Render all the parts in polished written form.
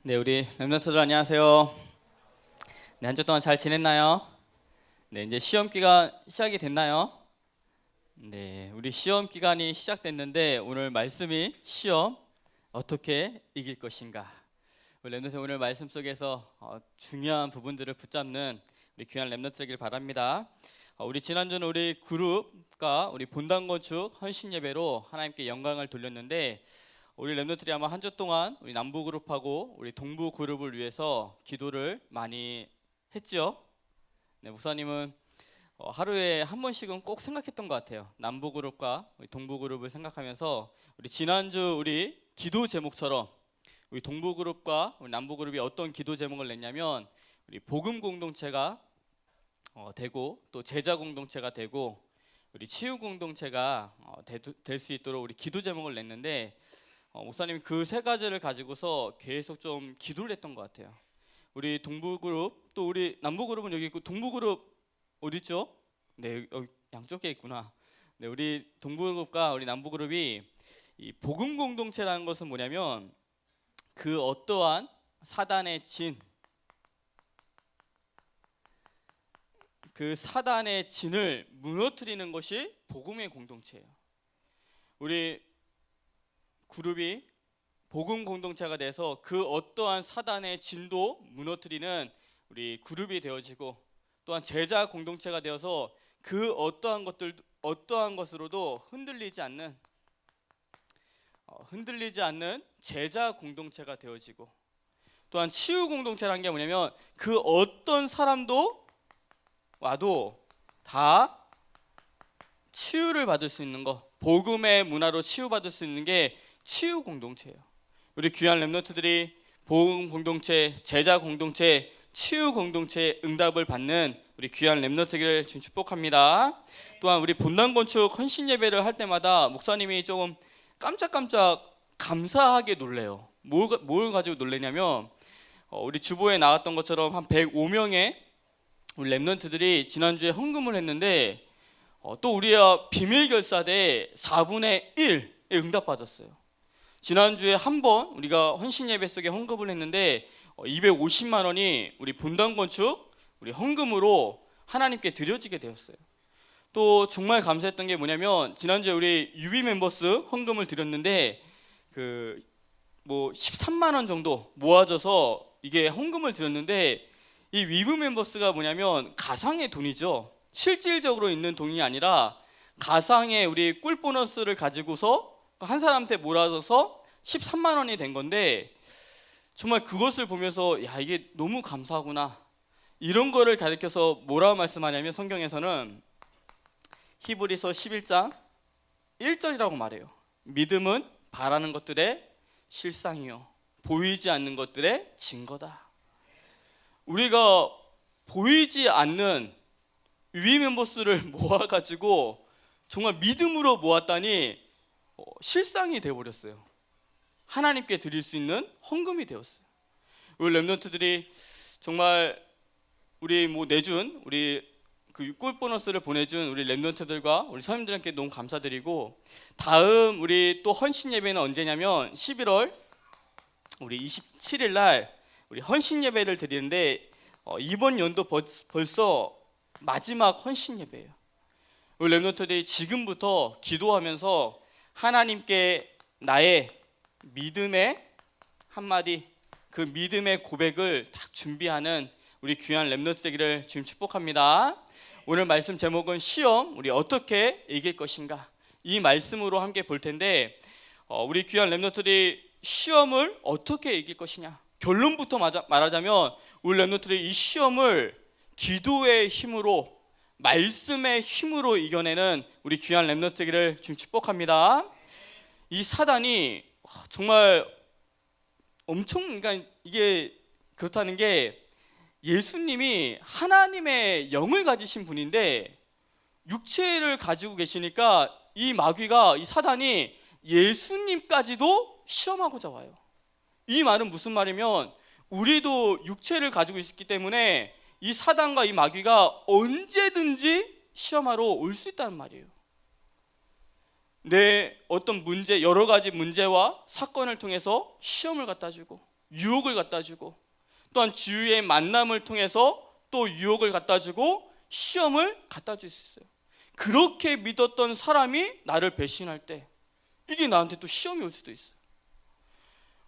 네, 우리 렘넌트들 안녕하세요. 네, 한 주 동안 잘 지냈나요? 네, 이제 시험 기간 시작이 됐나요? 네, 우리 시험 기간이 시작됐는데 오늘 말씀이 시험 어떻게 이길 것인가. 우리 렘넌트 오늘 말씀 속에서 중요한 부분들을 붙잡는 우리 귀한 렘넌트이길 바랍니다. 우리 지난주는 우리 그룹과 우리 본당 건축 헌신 예배로 하나님께 영광을 돌렸는데 우리 렘넌트들이 아마 한 주 동안 우리 남부 그룹하고 우리 동부 그룹을 위해서 기도를 많이 했죠. 네, 목사님은 하루에 한 번씩은 꼭 생각했던 것 같아요. 남부 그룹과 우리 동부 그룹을 생각하면서 우리 지난주 우리 기도 제목처럼 우리 동부 그룹과 우리 남부 그룹이 어떤 기도 제목을 냈냐면 우리 복음 공동체가 되고 또 제자 공동체가 되고 우리 치유 공동체가 될 수 있도록 우리 기도 제목을 냈는데 목사님이 그 세 가지를 가지고서 계속 좀 기도를 했던 것 같아요. 우리 동부 그룹 또 우리 남부 그룹은 여기 있고 동부 그룹 어디 있죠? 네, 여기 양쪽에 있구나. 네, 우리 동부 그룹과 우리 남부 그룹이 이 복음 공동체라는 것은 뭐냐면 그 어떠한 사단의 그 사단의 진을 무너뜨리는 것이 복음의 공동체예요. 우리 그룹이 복음 공동체가 돼서 그 어떠한 사단의 진도 무너뜨리는 우리 그룹이 되어지고 또한 제자 공동체가 되어서 그 어떠한 것으로도 흔들리지 않는 제자 공동체가 되어지고 또한 치유 공동체라는 게 뭐냐면 그 어떤 사람도 와도 다 치유를 받을 수 있는 거, 복음의 문화로 치유받을 수 있는 게 치유 공동체예요. 우리 귀한 렘넌트들이 복음 공동체, 제자 공동체, 치유 공동체의 응답을 받는 우리 귀한 렘넌트들을 지금 축복합니다. 또한 우리 본당 건축 헌신 예배를 할 때마다 목사님이 조금 깜짝깜짝 감사하게 놀래요. 뭘 가지고 놀래냐면 우리 주보에 나왔던 것처럼 한 105명의 우리 렘넌트들이 지난주에 헌금을 했는데 또 우리가 비밀 결사대 4분의 1에 응답받았어요. 지난주에 한 번 우리가 헌신 예배 속에 헌금을 했는데 250만 원이 우리 본당 건축 우리 헌금으로 하나님께 드려지게 되었어요. 또 정말 감사했던 게 뭐냐면 지난주에 우리 유비 멤버스 헌금을 드렸는데 13만 원 정도 모아져서 이게 헌금을 드렸는데 이 위브 멤버스가 뭐냐면 가상의 돈이죠. 실질적으로 있는 돈이 아니라 가상의 우리 꿀 보너스를 가지고서 한 사람한테 몰아줘서 13만 원이 된 건데 정말 그것을 보면서 야 이게 너무 감사하구나. 이런 거를 가르쳐서 뭐라고 말씀하냐면 성경에서는 히브리서 11장 1절이라고 말해요. 믿음은 바라는 것들의 실상이요 보이지 않는 것들의 증거다. 우리가 보이지 않는 위 멤버스를 모아가지고 정말 믿음으로 모았다니 실상이 되어버렸어요. 하나님께 드릴 수 있는 헌금이 되었어요. 우리 렘넌트들이 정말 우리 내준 우리 그 꿀 보너스를 보내준 우리 렘넌트들과 우리 선생님들께 너무 감사드리고 다음 우리 또 헌신 예배는 언제냐면 11월 우리 27일 날 우리 헌신 예배를 드리는데 이번 연도 벌써 마지막 헌신 예배예요. 우리 렘넌트들이 지금부터 기도하면서 하나님께 나의 믿음의 한마디 그 믿음의 고백을 딱 준비하는 우리 귀한 렘넌트 되기를 지금 축복합니다. 오늘 말씀 제목은 시험 우리 어떻게 이길 것인가 이 말씀으로 함께 볼 텐데 우리 귀한 렘넌트들이 시험을 어떻게 이길 것이냐 결론부터 말하자면 우리 렘넌트들이 이 시험을 기도의 힘으로 말씀의 힘으로 이겨내는 우리 귀한 렘넌트 되기를 지금 축복합니다. 이 사단이 정말 그러니까 이게 그렇다는 게 예수님이 하나님의 영을 가지신 분인데 육체를 가지고 계시니까 이 마귀가 이 사단이 예수님까지도 시험하고자 와요. 이 말은 무슨 말이면 우리도 육체를 가지고 있기 때문에 이 사단과 이 마귀가 언제든지 시험하러 올 수 있다는 말이에요. 내 어떤 문제, 여러 가지 문제와 사건을 통해서 시험을 갖다 주고 유혹을 갖다 주고, 또한 주위의 만남을 통해서 또 유혹을 갖다 주고 시험을 갖다 줄 수 있어요. 그렇게 믿었던 사람이 나를 배신할 때 이게 나한테 또 시험이 올 수도 있어요.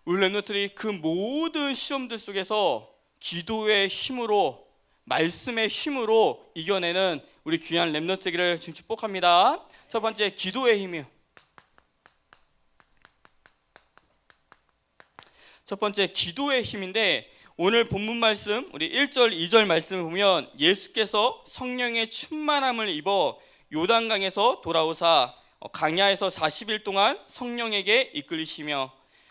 우리 렘넌트들이 그 모든 시험들 속에서 기도의 힘으로, 말씀의 힘으로 이겨내는 우리 귀한 렘넌트 되기를 주님 축복합니다. 첫 번째, 기도의 힘이요. 첫 번째, 기도의 힘인데, 오늘 본문 말씀 우리 1절 2절 말씀을 보면 예수께서 성령의 충만함을 입어 요단강에서 돌아오사 광야에서 40일 동안 성령에게 이끌리시며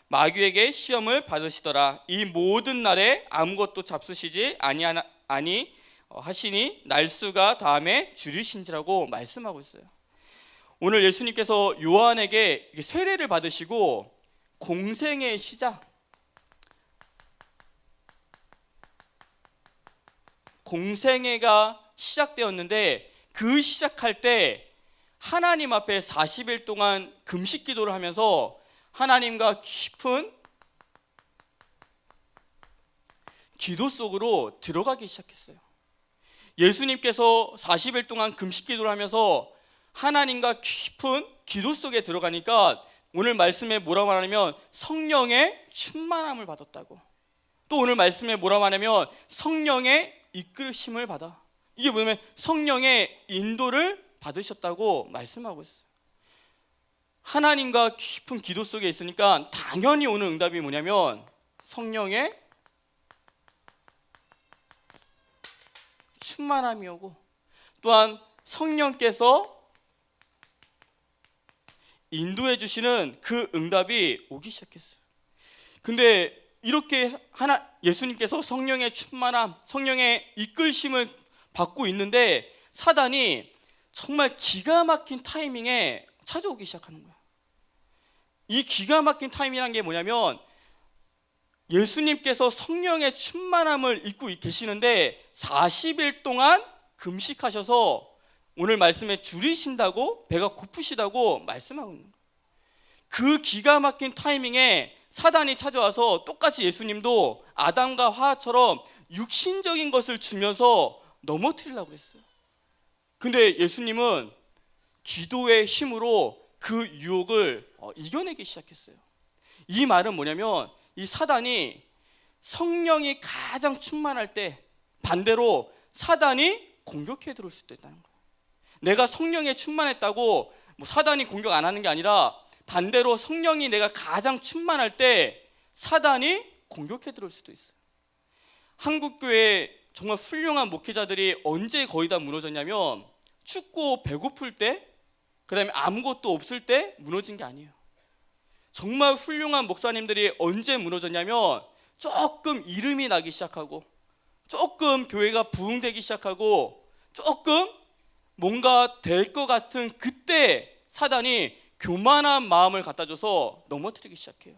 마귀에게 시험을 받으시더라. 이 모든 날에 아무것도 잡수시지 아니 하시니 날수가 다음에 줄이신지라고 말씀하고 있어요. 오늘 예수님께서 요한에게 세례를 받으시고 공생의 시작, 공생애가 시작되었는데, 그 시작할 때 하나님 앞에 40일 동안 금식 기도를 하면서 하나님과 깊은 기도 속으로 들어가기 시작했어요. 예수님께서 40일 동안 금식 기도를 하면서 하나님과 깊은 기도 속에 들어가니까 오늘 말씀에 뭐라고 말하냐면 성령의 충만함을 받았다고. 또 오늘 말씀에 뭐라고 하냐면 성령의 이끌으심을 받아. 이게 뭐냐면 성령의 인도를 받으셨다고 말씀하고 있어요. 하나님과 깊은 기도 속에 있으니까 당연히 오는 응답이 뭐냐면 성령의 충만함이 오고, 또한 성령께서 인도해 주시는 그 응답이 오기 시작했어요. 근데 이렇게 예수님께서 성령의 충만함, 성령의 이끌심을 받고 있는데 사단이 정말 기가 막힌 타이밍에 찾아오기 시작하는 거야. 이 기가 막힌 타이밍이란 게 뭐냐면 예수님께서 성령의 충만함을 입고 계시는데 40일 동안 금식하셔서 오늘 말씀에 줄이신다고, 배가 고프시다고 말씀하고 있는 거예요. 그 기가 막힌 타이밍에 사단이 찾아와서 똑같이 예수님도 아담과 하와처럼 육신적인 것을 주면서 넘어뜨리려고 했어요. 근데 예수님은 기도의 힘으로 그 유혹을 이겨내기 시작했어요. 이 말은 뭐냐면 이 사단이 성령이 가장 충만할 때 반대로 사단이 공격해 들어올 수도 있다는 거예요. 내가 성령에 충만했다고 사단이 공격 안 하는 게 아니라 반대로 성령이 내가 가장 충만할 때 사단이 공격해 들어올 수도 있어요. 한국교회 정말 훌륭한 목회자들이 언제 거의 다 무너졌냐면 춥고 배고플 때, 그 다음에 아무것도 없을 때 무너진 게 아니에요. 정말 훌륭한 목사님들이 언제 무너졌냐면 조금 이름이 나기 시작하고, 조금 교회가 부흥되기 시작하고, 조금 뭔가 될 것 같은 그때 사단이 교만한 마음을 갖다 줘서 넘어뜨리기 시작해요.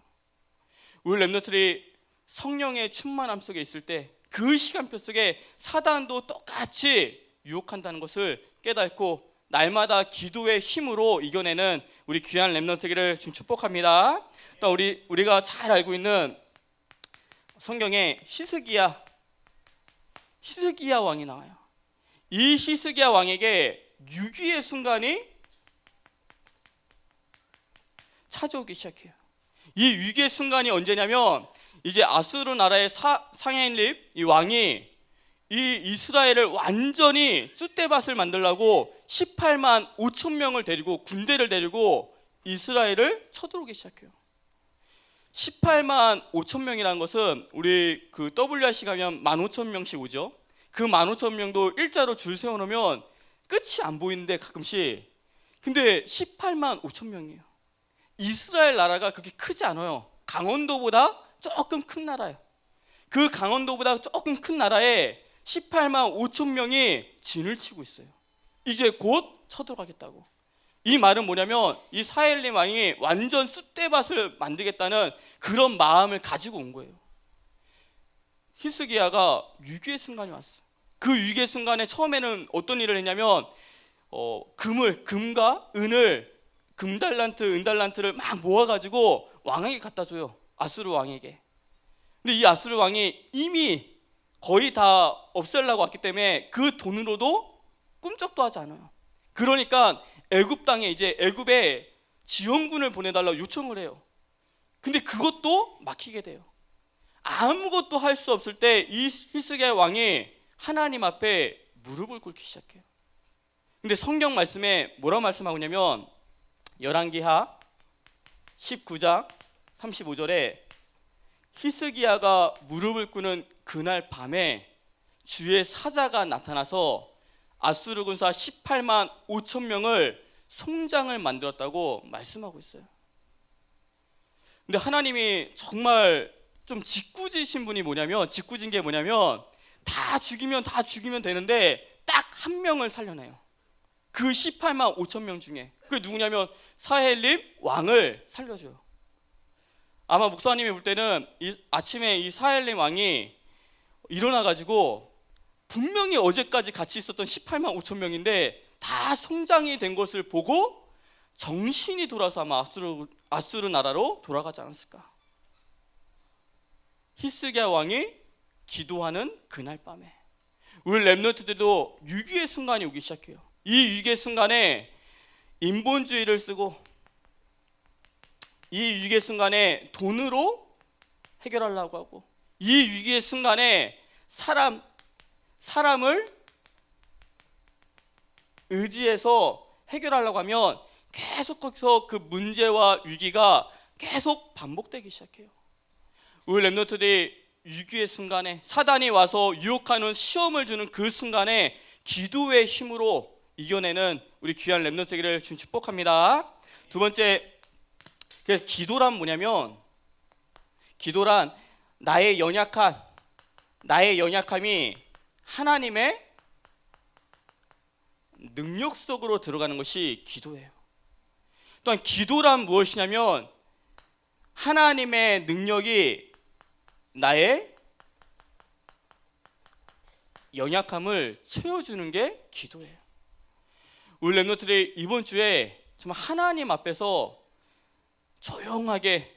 우리 렘넌트들이 성령의 충만함 속에 있을 때 그 시간표 속에 사단도 똑같이 유혹한다는 것을 깨닫고 날마다 기도의 힘으로 이겨내는 우리 귀한 렘넌트들을 지금 축복합니다. 또 우리가 잘 알고 있는 성경에 히스기야 왕이 나와요. 이 히스기야 왕에게 위기의 순간이 찾아오기 시작해요. 이 위기의 순간이 언제냐면 이제 아수르 나라의 상헨립 이 왕이 이 이스라엘을 완전히 쑥대밭을 만들려고 18만 5천 명을 데리고, 군대를 데리고 이스라엘을 쳐들어오기 시작해요. 18만 5천 명이라는 것은 우리 그 WRC 가면 15,000명씩 오죠. 그 15,000명도 일자로 줄 세워놓으면 끝이 안 보이는데 가끔씩. 근데 18만 5천 명이에요. 이스라엘 나라가 그렇게 크지 않아요. 강원도보다 조금 큰 나라예요. 그 강원도보다 조금 큰 나라에 18만 5천 명이 진을 치고 있어요. 이제 곧 쳐들어가겠다고. 이 말은 뭐냐면 이 사헬림 왕이 완전 쑥대밭을 만들겠다는 그런 마음을 가지고 온 거예요. 히스기야가 위기의 순간이 왔어요. 그 위기의 순간에 처음에는 어떤 일을 했냐면 금과 은을, 금달란트, 은달란트를 막 모아가지고 왕에게 갖다 줘요. 아수르 왕에게. 근데 이 아수르 왕이 이미 거의 다 없애려고 왔기 때문에 그 돈으로도 꿈쩍도 하지 않아요. 그러니까 애굽 땅에 이제 애굽에 지원군을 보내달라고 요청을 해요. 근데 그것도 막히게 돼요. 아무것도 할 수 없을 때 이 히스기야 왕이 하나님 앞에 무릎을 꿇기 시작해요. 근데 성경 말씀에 뭐라고 말씀하고 있냐면 열왕기하 19장 35절에 히스기야가 무릎을 꿇는 그날 밤에 주의 사자가 나타나서 아수르 군사 18만 5천 명을 송장을 만들었다고 말씀하고 있어요. 근데 하나님이 정말 좀 짓궂으신 분이 짓궂은 게 뭐냐면 다 죽이면 되는데 딱 한 명을 살려내요. 그 18만 5천 명 중에 그게 누구냐면 사헬립 왕을 살려줘요. 아마 목사님이 볼 때는 아침에 이 사헬립 왕이 일어나가지고 분명히 어제까지 같이 있었던 18만 5천 명인데 다 성장이 된 것을 보고 정신이 돌아서 아마 아수르 나라로 돌아가지 않았을까. 히스기야 왕이 기도하는 그날 밤에 우리 렘넌트들도 위기의 순간이 오기 시작해요. 이 위기의 순간에 인본주의를 쓰고 이 위기의 순간에 돈으로 해결하려고 하고 이 위기의 순간에 사람을 의지해서 해결하려고 하면 계속 거기서 그 문제와 위기가 계속 반복되기 시작해요. 우리 렘넌트들이 위기의 순간에 사단이 와서 유혹하는 시험을 주는 그 순간에 기도의 힘으로 이겨내는 우리 귀한 렘넌트들을 주님 축복합니다. 두 번째, 기도란 뭐냐면 기도란 나의 연약함이 하나님의 능력 속으로 들어가는 것이 기도예요. 또한 기도란 무엇이냐면 하나님의 능력이 나의 연약함을 채워주는 게 기도예요. 우리 렘넌트들이 이번 주에 정말 하나님 앞에서 조용하게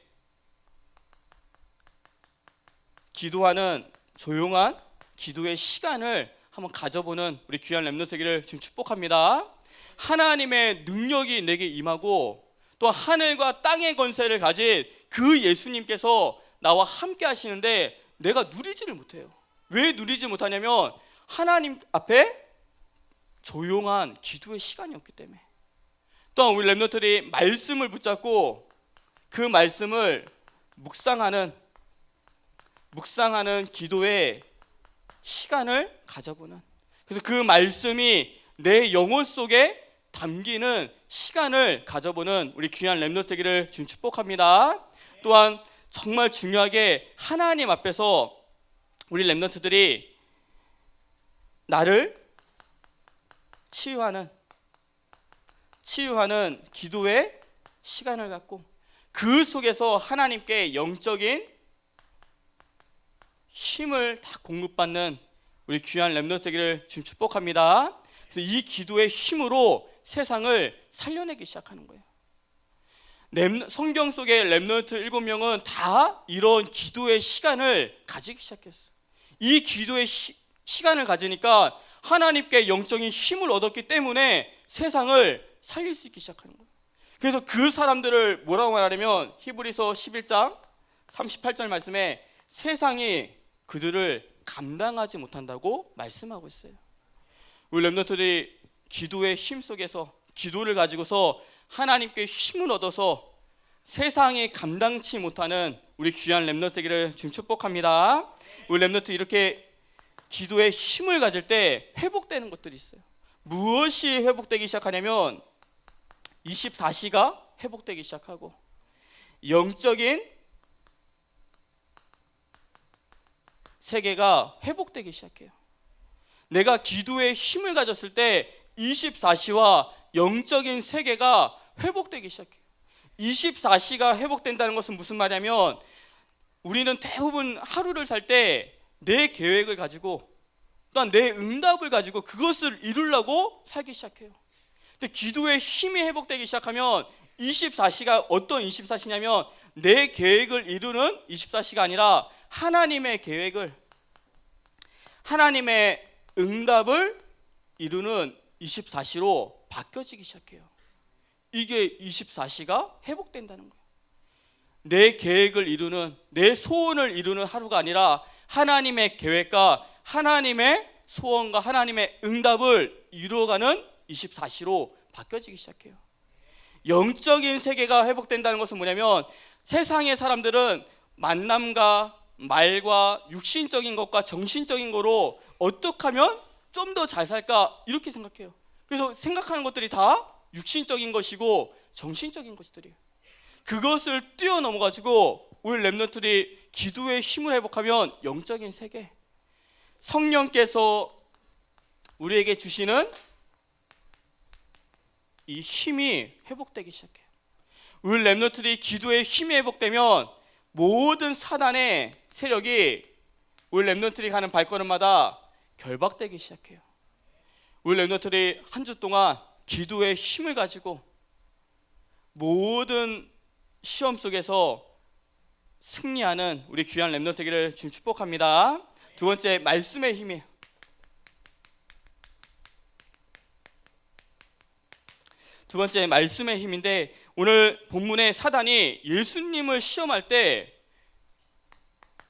기도하는 조용한 기도의 시간을 한번 가져보는 우리 귀한 렘넌트들을 지금 축복합니다. 하나님의 능력이 내게 임하고 또 하늘과 땅의 권세를 가진 그 예수님께서 나와 함께 하시는데 내가 누리지를 못해요. 왜 누리지 못하냐면 하나님 앞에 조용한 기도의 시간이 없기 때문에. 또한 우리 렘넌트들이 말씀을 붙잡고 그 말씀을 묵상하는 기도의 시간을 가져보는, 그래서 그 말씀이 내 영혼 속에 담기는 시간을 가져보는 우리 귀한 렘넌트 되기를 지금 축복합니다. 또한 정말 중요하게 하나님 앞에서 우리 렘넌트들이 나를 치유하는 기도의 시간을 갖고 그 속에서 하나님께 영적인 힘을 다 공급받는 우리 귀한 렘넌트 되기를 지금 축복합니다. 그래서 이 기도의 힘으로 세상을 살려내기 시작하는 거예요. 성경 속의 렘넌트 7명은 다 이런 기도의 시간을 가지기 시작했어요. 이 기도의 시간을 가지니까 하나님께 영적인 힘을 얻었기 때문에 세상을 살릴 수 있기 시작하는 거예요. 그래서 그 사람들을 뭐라고 말하냐면 히브리서 11장 38절 말씀에 세상이 그들을 감당하지 못한다고 말씀하고 있어요. 우리 렘넌트들이 기도의 힘 속에서 기도를 가지고서 하나님께 힘을 얻어서 세상이 감당치 못하는 우리 귀한 렘넌트 되기를 지금 축복합니다. 우리 렘넌트 이렇게 기도의 힘을 가질 때 회복되는 것들이 있어요. 무엇이 회복되기 시작하냐면 24시가 회복되기 시작하고 영적인 세계가 회복되기 시작해요. 내가 기도의 힘을 가졌을 때 24시와 영적인 세계가 회복되기 시작해요. 24시가 회복된다는 것은 무슨 말이냐면 우리는 대부분 하루를 살 때 내 계획을 가지고 또한 내 응답을 가지고 그것을 이루려고 살기 시작해요. 근데 기도의 힘이 회복되기 시작하면 24시가 어떤 24시냐면 내 계획을 이루는 24시가 아니라 하나님의 계획을, 하나님의 응답을 이루는 24시로 바뀌어지기 시작해요. 이게 24시가 회복된다는 거예요. 내 계획을 이루는, 내 소원을 이루는 하루가 아니라 하나님의 계획과 하나님의 소원과 하나님의 응답을 이루어가는 24시로 바뀌어지기 시작해요. 영적인 세계가 회복된다는 것은 뭐냐면 세상의 사람들은 만남과 말과 육신적인 것과 정신적인 거로 어떻게 하면 좀 더 잘 살까 이렇게 생각해요. 그래서 생각하는 것들이 다 육신적인 것이고 정신적인 것들이에요. 그것을 뛰어넘어 가지고 우리 렘넌트들이 기도의 힘을 회복하면 영적인 세계, 성령께서 우리에게 주시는 이 힘이 회복되기 시작해요. 우리 렘넌트들이 기도의 힘이 회복되면 모든 사단의 세력이 우리 렘넌트들이 가는 발걸음마다 결박되기 시작해요. 우리 렘넌트들이 한 주 동안 기도의 힘을 가지고 모든 시험 속에서 승리하는 우리 귀한 렘넌트 되기를 주님 축복합니다. 두 번째, 말씀의 힘이에요. 두 번째, 말씀의 힘인데 오늘 본문에 사단이 예수님을 시험할 때,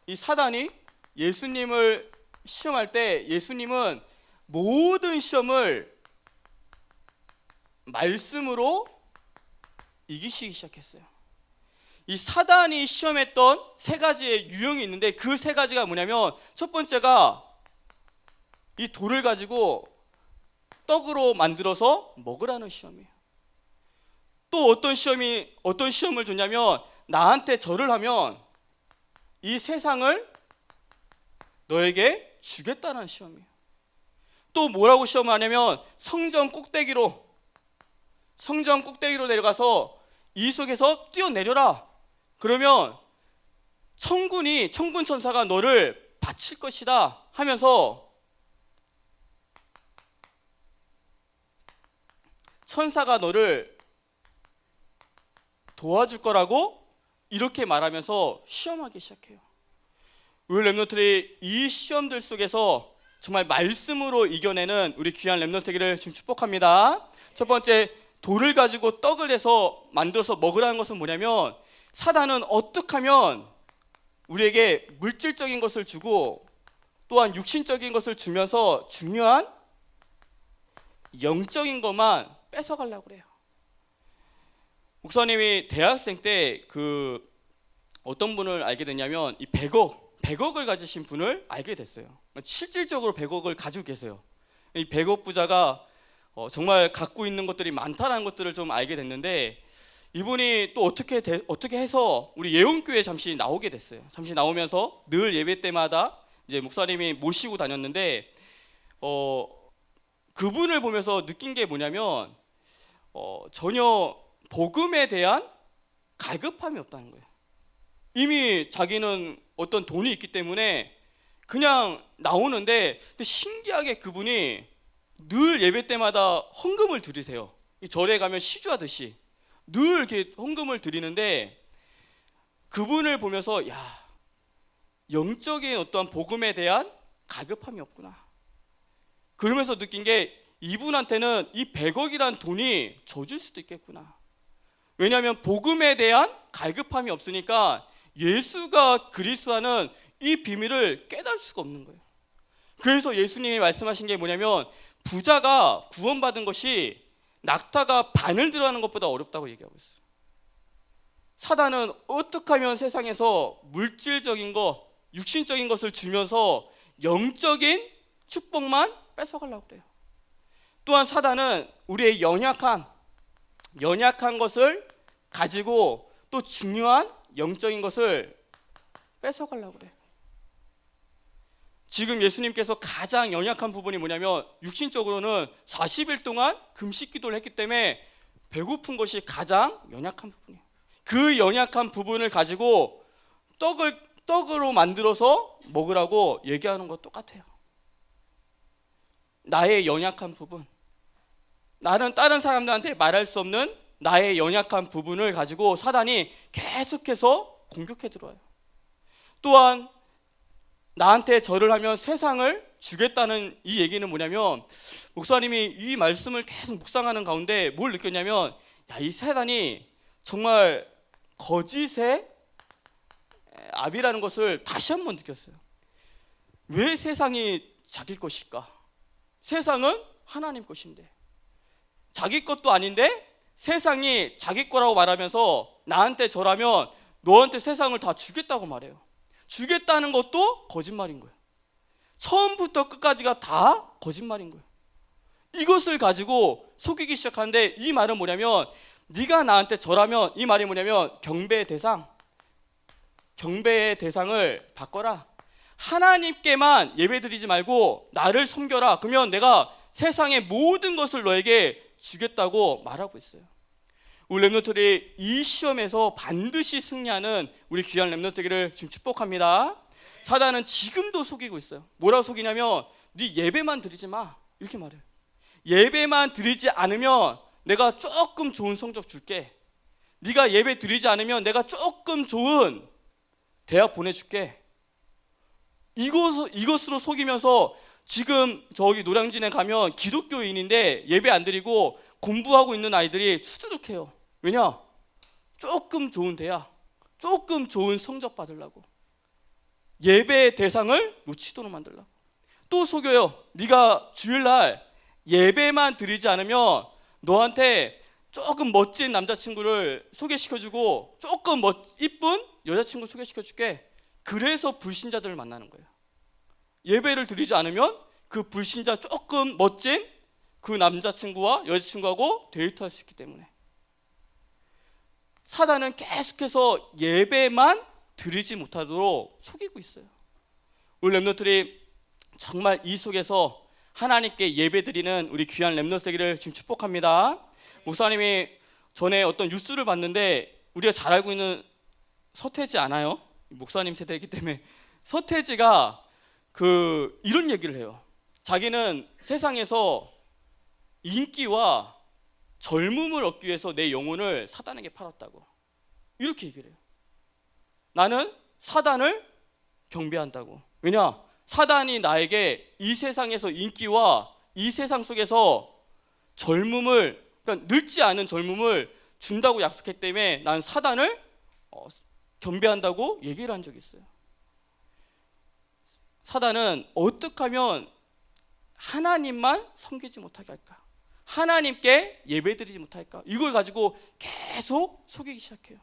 이 사단이 예수님을 시험할 때 예수님은 모든 시험을 말씀으로 이기시기 시작했어요. 이 사단이 시험했던 세 가지의 유형이 있는데 그 세 가지가 뭐냐면 첫 번째가 이 돌을 가지고 떡으로 만들어서 먹으라는 시험이에요. 또 어떤 시험을 줬냐면 나한테 절을 하면 이 세상을 너에게 주겠다는 시험이에요. 또 뭐라고 시험을 하냐면 성전 꼭대기로 내려가서 이 속에서 뛰어내려라. 그러면 천군 천사가 너를 바칠 것이다 하면서 천사가 너를 도와줄 거라고 이렇게 말하면서 시험하기 시작해요. 우리 렘넌트들이 이 시험들 속에서 정말 말씀으로 이겨내는 우리 귀한 렘넌트 되기를 지금 축복합니다. 첫 번째, 돌을 가지고 떡을 해서 만들어서 먹으라는 것은 뭐냐면 사단은 어떻게 하면 우리에게 물질적인 것을 주고 또한 육신적인 것을 주면서 중요한 영적인 것만 뺏어가려고 그래요. 목사님이 대학생 때 어떤 분을 알게 됐냐면 이 100억을 가지신 분을 알게 됐어요. 실질적으로 100억을 가지고 계세요. 이 100억 부자가 정말 갖고 있는 것들이 많다는 것들을 좀 알게 됐는데 이분이 또 어떻게 해서 우리 예원교회에 잠시 나오게 됐어요. 잠시 나오면서 늘 예배 때마다 이제 목사님이 모시고 다녔는데 그분을 보면서 느낀 게 뭐냐면 전혀 복음에 대한 갈급함이 없다는 거예요. 이미 자기는 어떤 돈이 있기 때문에 그냥 나오는데 근데 신기하게 그분이 늘 예배 때마다 헌금을 드리세요. 절에 가면 시주하듯이 늘 이렇게 헌금을 드리는데 그분을 보면서 영적인 어떤 복음에 대한 갈급함이 없구나. 그러면서 느낀 게 이분한테는 이 100억이란 돈이 져줄 수도 있겠구나. 왜냐하면 복음에 대한 갈급함이 없으니까 예수가 그리스도라는 이 비밀을 깨달을 수가 없는 거예요. 그래서 예수님이 말씀하신 게 뭐냐면 부자가 구원받은 것이 낙타가 바늘 들어가는 것보다 어렵다고 얘기하고 있어요. 사단은 어떻게 하면 세상에서 물질적인 것, 육신적인 것을 주면서 영적인 축복만 뺏어가려고 그래요. 또한 사단은 우리의 연약한 것을 가지고 또 중요한 영적인 것을 뺏어가려고 그래요. 지금 예수님께서 가장 연약한 부분이 뭐냐면 육신적으로는 40일 동안 금식 기도를 했기 때문에 배고픈 것이 가장 연약한 부분이에요. 그 연약한 부분을 가지고 떡으로 만들어서 먹으라고 얘기하는 것 똑같아요. 나의 연약한 부분, 나는 다른 사람들한테 말할 수 없는 나의 연약한 부분을 가지고 사단이 계속해서 공격해 들어와요. 또한 나한테 절을 하면 세상을 주겠다는 이 얘기는 뭐냐면, 목사님이 이 말씀을 계속 묵상하는 가운데 뭘 느꼈냐면, 이 사단이 정말 거짓의 압이라는 것을 다시 한번 느꼈어요. 왜 세상이 자기 것일까? 세상은 하나님 것인데, 자기 것도 아닌데 세상이 자기 거라고 말하면서 나한테 절하면 너한테 세상을 다 주겠다고 말해요. 주겠다는 것도 거짓말인 거예요. 처음부터 끝까지가 다 거짓말인 거예요. 이것을 가지고 속이기 시작하는데, 이 말은 뭐냐면, 네가 나한테 절하면, 이 말이 뭐냐면 경배의 대상을 바꿔라. 하나님께만 예배드리지 말고 나를 섬겨라. 그러면 내가 세상의 모든 것을 너에게 주겠다고 말하고 있어요. 우리 랩런트들이 이 시험에서 반드시 승리하는 우리 귀한 랩런트 되기를 지금 축복합니다. 사단은 지금도 속이고 있어요. 뭐라고 속이냐면, 네 예배만 드리지 마, 이렇게 말해요. 예배만 드리지 않으면 내가 조금 좋은 성적 줄게. 네가 예배 드리지 않으면 내가 조금 좋은 대학 보내줄게. 이것으로 속이면서 지금 저기 노량진에 가면 기독교인인데 예배 안 드리고 공부하고 있는 아이들이 수두룩해요. 왜냐? 조금 좋은 대학, 조금 좋은 성적 받으려고, 예배의 대상을 놓치도록 만들려고. 또 속여요. 네가 주일날 예배만 드리지 않으면 너한테 조금 멋진 남자친구를 소개시켜주고 조금 이쁜 여자친구 소개시켜줄게. 그래서 불신자들을 만나는 거예요. 예배를 드리지 않으면 그 불신자 조금 멋진 그 남자친구와 여자친구하고 데이트할 수 있기 때문에. 사단은 계속해서 예배만 드리지 못하도록 속이고 있어요. 우리 랩런트들이 정말 이 속에서 하나님께 예배드리는 우리 귀한 랩런트 되기를 지금 축복합니다. 목사님이 전에 어떤 뉴스를 봤는데, 우리가 잘 알고 있는 서태지 아나요? 목사님 세대이기 때문에. 서태지가 이런 얘기를 해요. 자기는 세상에서 인기와 젊음을 얻기 위해서 내 영혼을 사단에게 팔았다고, 이렇게 얘기를 해요. 나는 사단을 경배한다고. 왜냐? 사단이 나에게 이 세상에서 인기와 이 세상 속에서 젊음을, 그러니까 늙지 않은 젊음을 준다고 약속했기 때문에 난 사단을 경배한다고 얘기를 한 적이 있어요. 사단은 어떻게 하면 하나님만 섬기지 못하게 할까? 하나님께 예배드리지 못할까? 이걸 가지고 계속 속이기 시작해요.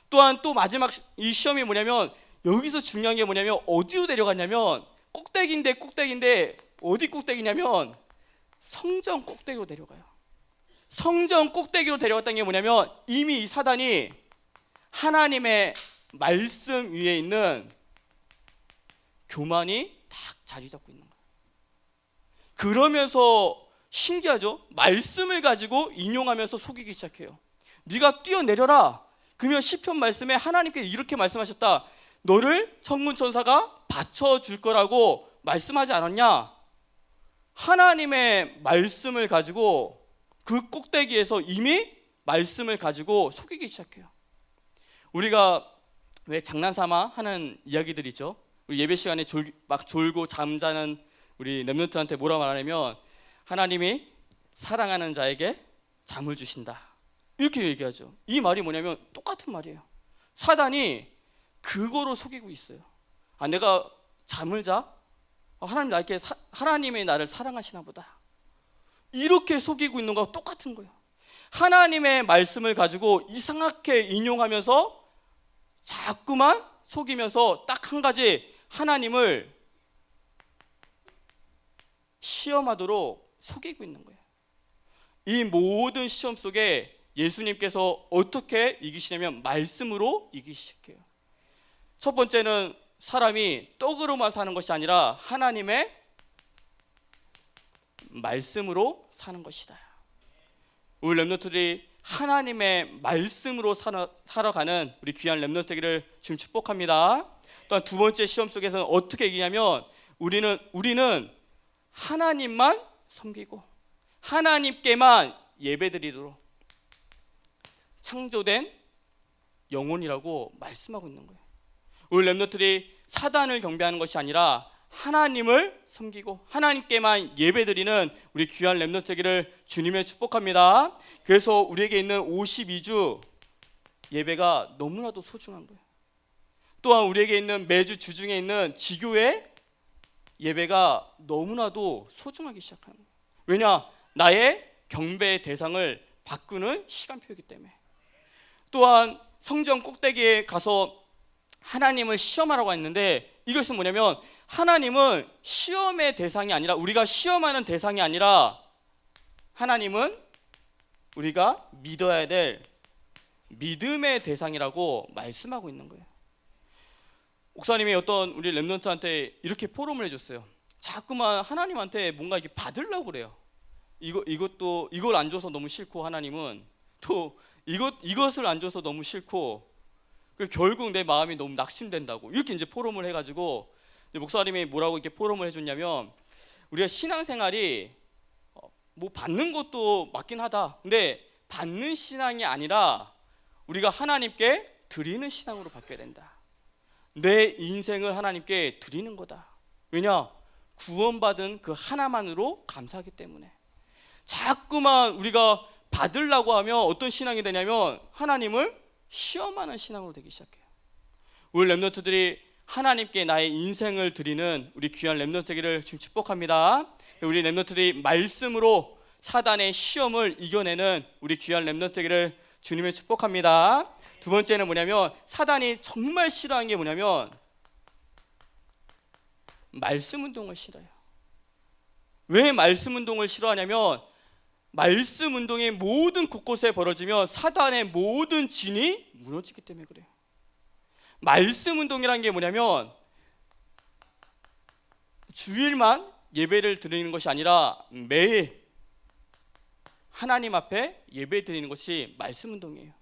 또한 또 마지막 이 시험이 뭐냐면, 여기서 중요한 게 뭐냐면, 어디로 내려갔냐면 꼭대기인데 어디 꼭대기냐면 성전 꼭대기로 내려가요. 성전 꼭대기로 데려갔다는 게 뭐냐면, 이미 이 사단이 하나님의 말씀 위에 있는 교만이 딱 자리 잡고 있는 거예요. 그러면서 신기하죠? 말씀을 가지고 인용하면서 속이기 시작해요. 네가 뛰어내려라. 그러면 시편 말씀에 하나님께 이렇게 말씀하셨다. 너를 천군 천사가 받쳐줄 거라고 말씀하지 않았냐? 하나님의 말씀을 가지고 그 꼭대기에서 이미 말씀을 가지고 속이기 시작해요. 우리가 왜 장난삼아 하는 이야기들이죠. 우리 예배 시간에 막 졸고 잠자는 우리 랩런트한테 뭐라 말하냐면, 하나님이 사랑하는 자에게 잠을 주신다, 이렇게 얘기하죠. 이 말이 뭐냐면 똑같은 말이에요. 사단이 그거로 속이고 있어요. 내가 잠을 자? 하나님이 나를 사랑하시나 보다, 이렇게 속이고 있는 거와 똑같은 거예요. 하나님의 말씀을 가지고 이상하게 인용하면서 자꾸만 속이면서 딱 한 가지, 하나님을 시험하도록 속이고 있는 거예요. 이 모든 시험 속에 예수님께서 어떻게 이기시냐면 말씀으로 이기시게요. 첫 번째는 사람이 떡으로만 사는 것이 아니라 하나님의 말씀으로 사는 것이다. 우리 랩런트들이 하나님의 말씀으로 살아가는 우리 귀한 랩런트 되기를 지금 축복합니다. 또한 두 번째 시험 속에서는 어떻게 이기냐면, 우리는 하나님만 섬기고 하나님께만 예배드리도록, 창조된 영혼이라고 말씀하고 있는 거예요. 우리 렘넌트들이 사단을 경배하는 것이 아니라 하나님을 섬기고 하나님께만 예배드리는 우리 귀한 렘넌트들을 주님의 축복합니다. 그래서 우리에게 있는 52주 예배가 너무나도 소중한 거예요. 또한 우리에게 있는 매주 주중에 있는 지교회 예배가 너무나도 소중하기 시작하는 거예요. 왜냐? 나의 경배의 대상을 바꾸는 시간표이기 때문에. 또한 성전 꼭대기에 가서 하나님을 시험하라고 했는데, 이것은 뭐냐면 하나님은 시험의 대상이 아니라, 우리가 시험하는 대상이 아니라 하나님은 우리가 믿어야 될 믿음의 대상이라고 말씀하고 있는 거예요. 목사님이 어떤 우리 렘넌트한테 이렇게 포럼을 해줬어요. 자꾸만 하나님한테 뭔가 이렇게 받으려고 그래요. 이걸 안 줘서 너무 싫고, 하나님은 또 이것을 안 줘서 너무 싫고, 결국 내 마음이 너무 낙심된다고 이렇게 이제 포럼을 해가지고, 목사님이 뭐라고 이렇게 포럼을 해줬냐면, 우리가 신앙생활이 뭐 받는 것도 맞긴 하다. 근데 받는 신앙이 아니라 우리가 하나님께 드리는 신앙으로 바뀌어야 된다. 내 인생을 하나님께 드리는 거다. 왜냐? 구원받은 그 하나만으로 감사하기 때문에. 자꾸만 우리가 받으려고 하면 어떤 신앙이 되냐면 하나님을 시험하는 신앙으로 되기 시작해요. 우리 렘넌트들이 하나님께 나의 인생을 드리는 우리 귀한 렘넌트 되기를 지금 축복합니다. 우리 렘넌트들이 말씀으로 사단의 시험을 이겨내는 우리 귀한 렘넌트 되기를 주님의 축복합니다. 두 번째는 뭐냐면, 사단이 정말 싫어하는 게 뭐냐면 말씀 운동을 싫어해요. 왜 말씀 운동을 싫어하냐면, 말씀 운동이 모든 곳곳에 벌어지면 사단의 모든 진이 무너지기 때문에 그래요. 말씀 운동이라는 게 뭐냐면 주일만 예배를 드리는 것이 아니라 매일 하나님 앞에 예배 드리는 것이 말씀 운동이에요.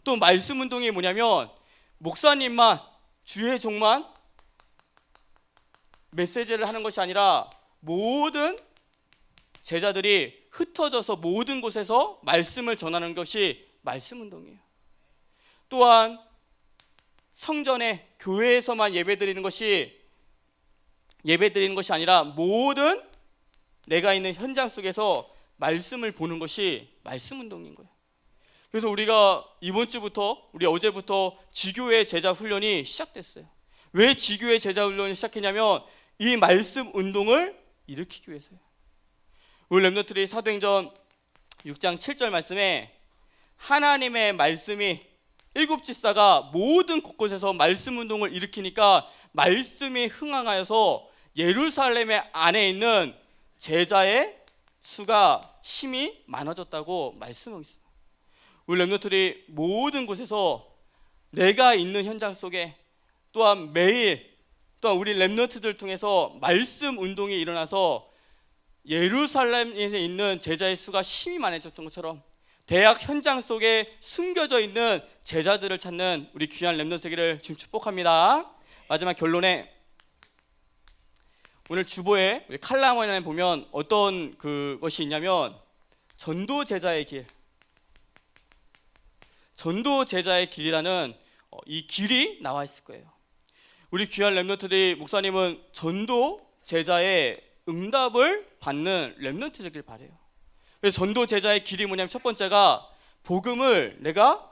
또 말씀 운동이 뭐냐면, 목사님만, 주의 종만 메시지를 하는 것이 아니라 모든 제자들이 흩어져서 모든 곳에서 말씀을 전하는 것이 말씀 운동이에요. 또한 성전에, 교회에서만 예배드리는 것이 아니라 모든 내가 있는 현장 속에서 말씀을 보는 것이 말씀 운동인 거예요. 그래서 우리가 이번 주부터, 우리 어제부터 지교회 제자 훈련이 시작됐어요. 왜 지교회 제자 훈련이 시작했냐면 이 말씀 운동을 일으키기 위해서요. 우리 렘넌트들이 사도행전 6장 7절 말씀에 하나님의 말씀이 일곱 집사가 모든 곳곳에서 말씀 운동을 일으키니까 말씀이 흥황하여서 예루살렘의 안에 있는 제자의 수가 심히 많아졌다고 말씀하고 있습니다. 우리 렘넌트들이 모든 곳에서 내가 있는 현장 속에, 또한 매일, 또한 우리 렘넌트들 통해서 말씀 운동이 일어나서 예루살렘에 있는 제자의 수가 심히 많아졌던 것처럼 대학 현장 속에 숨겨져 있는 제자들을 찾는 우리 귀한 렘넌트 되기를 지금 축복합니다. 마지막 결론에, 오늘 주보에 우리 칼럼에 보면 어떤 그것이 있냐면 전도 제자의 길, 전도 제자의 길이라는 이 길이 나와 있을 거예요. 우리 귀한 렘넌트들이, 목사님은 전도 제자의 응답을 받는 렘넌트 되길 바래요. 그래서 전도 제자의 길이 뭐냐면, 첫 번째가 복음을 내가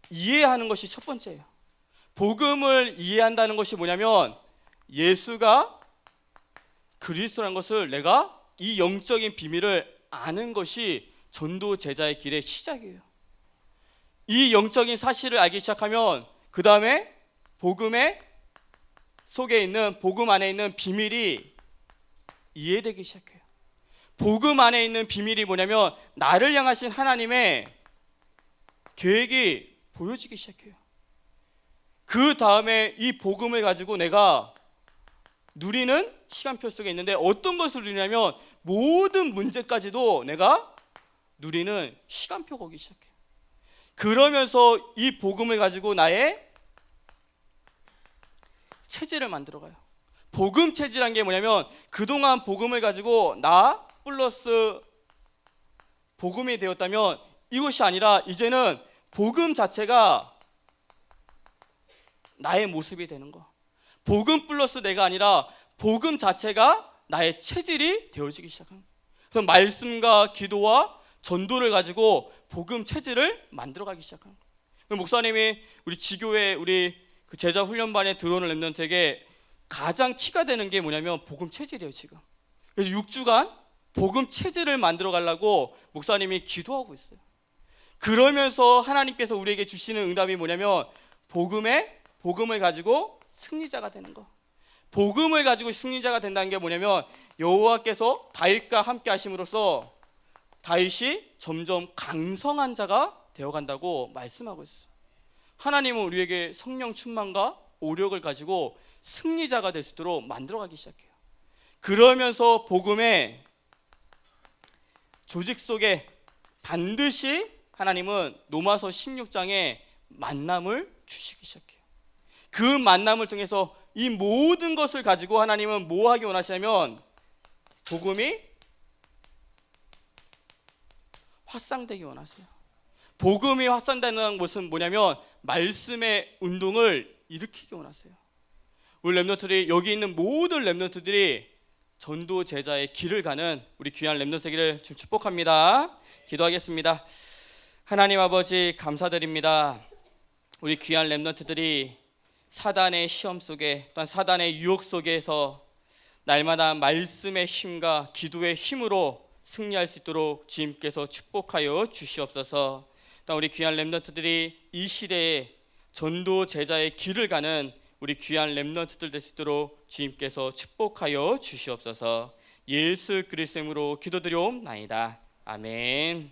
이해하는 것이 첫 번째예요. 복음을 이해한다는 것이 뭐냐면 예수가 그리스도라는 것을 내가 이 영적인 비밀을 아는 것이 전도 제자의 길의 시작이에요. 이 영적인 사실을 알기 시작하면 그 다음에 복음의 속에 있는, 복음 안에 있는 비밀이 이해되기 시작해요. 복음 안에 있는 비밀이 뭐냐면 나를 향하신 하나님의 계획이 보여지기 시작해요. 그 다음에 이 복음을 가지고 내가 누리는 시간표 속에 있는데, 어떤 것을 누리냐면 모든 문제까지도 내가 누리는 시간표가 오기 시작해요. 그러면서 이 복음을 가지고 나의 체질을 만들어가요. 복음 체질한 게 뭐냐면, 그동안 복음을 가지고 나 플러스 복음이 되었다면 이것이 아니라 이제는 복음 자체가 나의 모습이 되는 거. 복음 플러스 내가 아니라 복음 자체가 나의 체질이 되어지기 시작한 거예요. 그래서 말씀과 기도와 전도를 가지고 복음 체질을 만들어가기 시작한 거예요. 목사님이 우리 지교회 우리 그 제자 훈련반에 들어오는 렘넌트에게 가장 키가 되는 게 뭐냐면 복음 체질이에요 지금. 그래서 6주간 복음 체질을 만들어 가려고 목사님이 기도하고 있어요. 그러면서 하나님께서 우리에게 주시는 응답이 뭐냐면 복음을 가지고 승리자가 되는 거. 복음을 가지고 승리자가 된다는 게 뭐냐면 여호와께서 다윗과 함께 하심으로써 다윗이 점점 강성한 자가 되어간다고 말씀하고 있어요. 하나님은 우리에게 성령 충만과 오력을 가지고 승리자가 될 수 있도록 만들어가기 시작해요. 그러면서 복음의 조직 속에 반드시 하나님은 로마서 16장에 만남을 주시기 시작해요. 그 만남을 통해서 이 모든 것을 가지고 하나님은 뭐 하기 원하시냐면 복음이 확산되기 원하세요. 복음이 확산되는 것은 뭐냐면 말씀의 운동을 일으키기 원하세요. 우리 렘넌트들이 여기 있는 모든 렘넌트들이 전도 제자의 길을 가는 우리 귀한 렘넌트들을 좀 축복합니다. 기도하겠습니다. 하나님 아버지 감사드립니다. 우리 귀한 렘넌트들이 사단의 시험 속에 또한 사단의 유혹 속에서 날마다 말씀의 힘과 기도의 힘으로 승리할 수 있도록 주님께서 축복하여 주시옵소서. 또한 우리 귀한 렘넌트들이 이 시대에 전도 제자의 길을 가는 우리 귀한 렘넌트들 될 수 있도록 주님께서 축복하여 주시옵소서. 예수 그리스도의 이름으로 기도드리옵나이다. 아멘.